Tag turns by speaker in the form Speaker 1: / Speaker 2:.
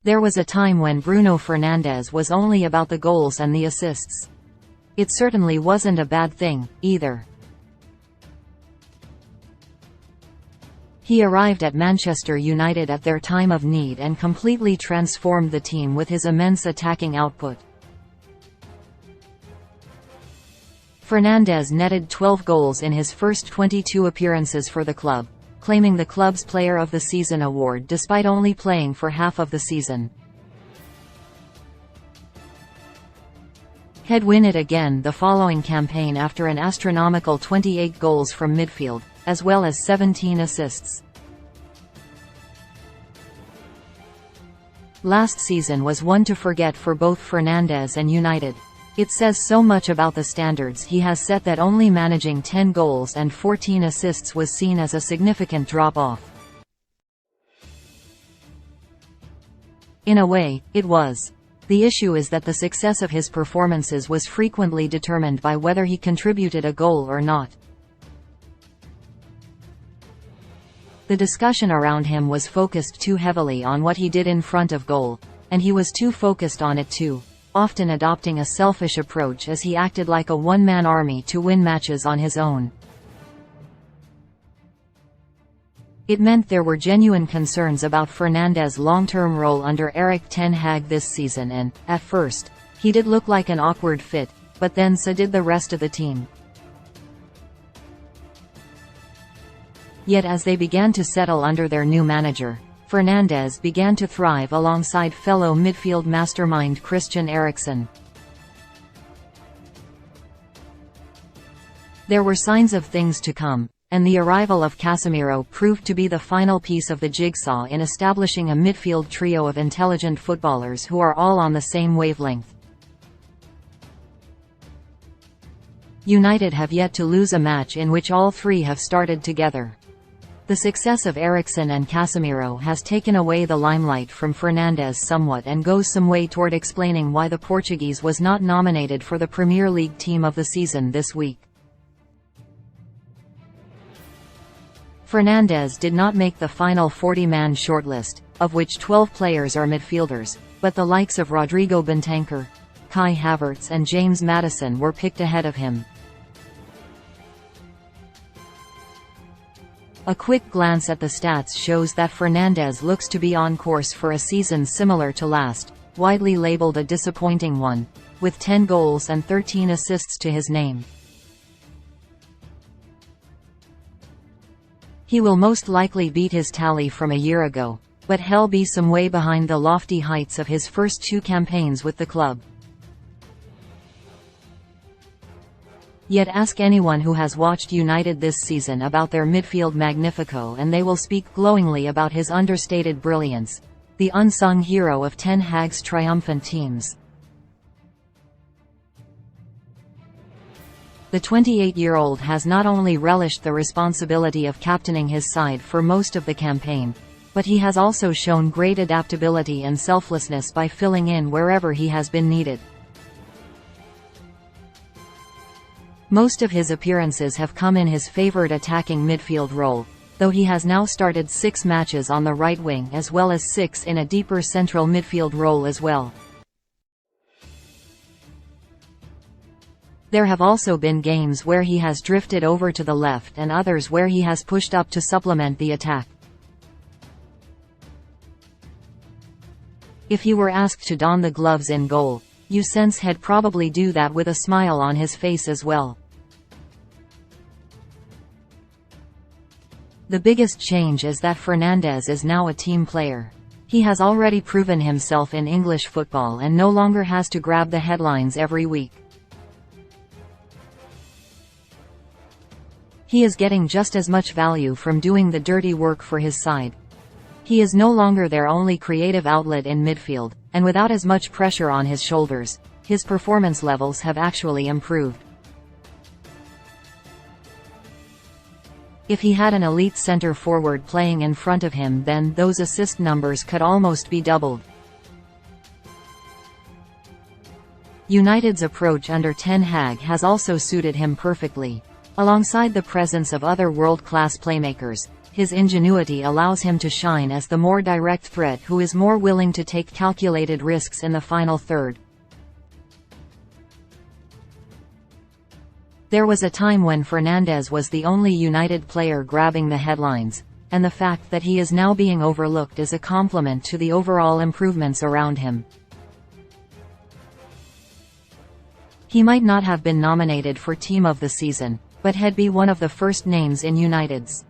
Speaker 1: There was a time when Bruno Fernandes was only about the goals and the assists. It certainly wasn't a bad thing, either. He arrived at Manchester United at their time of need and completely transformed the team with his immense attacking output. Fernandes netted 12 goals in his first 22 appearances for the club, claiming the club's Player of the Season award despite only playing for half of the season. He'd win it again the following campaign after an astronomical 28 goals from midfield, as well as 17 assists. Last season was one to forget for both Fernandes and United. It says so much about the standards he has set that only managing 10 goals and 14 assists was seen as a significant drop-off. In a way, it was. The issue is that the success of his performances was frequently determined by whether he contributed a goal or not. The discussion around him was focused too heavily on what he did in front of goal, and he was too focused on it too, often adopting a selfish approach as he acted like a one-man army to win matches on his own. It meant there were genuine concerns about Fernandes' long-term role under Erik ten Hag this season and, at first, he did look like an awkward fit, but then so did the rest of the team. Yet as they began to settle under their new manager, Fernandes began to thrive alongside fellow midfield mastermind Christian Eriksen. There were signs of things to come, and the arrival of Casemiro proved to be the final piece of the jigsaw in establishing a midfield trio of intelligent footballers who are all on the same wavelength. United have yet to lose a match in which all three have started together. The success of Eriksen and Casemiro has taken away the limelight from Fernandes somewhat and goes some way toward explaining why the Portuguese was not nominated for the Premier League Team of the Season this week. Fernandes did not make the final 40-man shortlist, of which 12 players are midfielders, but the likes of Rodrigo Bentancur, Kai Havertz and James Maddison were picked ahead of him. A quick glance at the stats shows that Fernandes looks to be on course for a season similar to last, widely labeled a disappointing one, with 10 goals and 13 assists to his name. He will most likely beat his tally from a year ago, but he'll be some way behind the lofty heights of his first 2 campaigns with the club. Yet ask anyone who has watched United this season about their midfield magnifico and they will speak glowingly about his understated brilliance, the unsung hero of Ten Hag's triumphant teams. The 28-year-old has not only relished the responsibility of captaining his side for most of the campaign, but he has also shown great adaptability and selflessness by filling in wherever he has been needed. Most of his appearances have come in his favored attacking midfield role, though he has now started 6 matches on the right wing as well as 6 in a deeper central midfield role as well. There have also been games where he has drifted over to the left and others where he has pushed up to supplement the attack. If he were asked to don the gloves in goal, you sense he'd probably do that with a smile on his face as well. The biggest change is that Fernandes is now a team player. He has already proven himself in English football and no longer has to grab the headlines every week. He is getting just as much value from doing the dirty work for his side. He is no longer their only creative outlet in midfield, and without as much pressure on his shoulders, his performance levels have actually improved. If he had an elite center forward playing in front of him, then those assist numbers could almost be doubled. United's approach under Ten Hag has also suited him perfectly. Alongside the presence of other world-class playmakers, his ingenuity allows him to shine as the more direct threat who is more willing to take calculated risks in the final third. There was a time when Fernandes was the only United player grabbing the headlines, and the fact that he is now being overlooked is a compliment to the overall improvements around him. He might not have been nominated for Team of the Season, but had been one of the first names in United's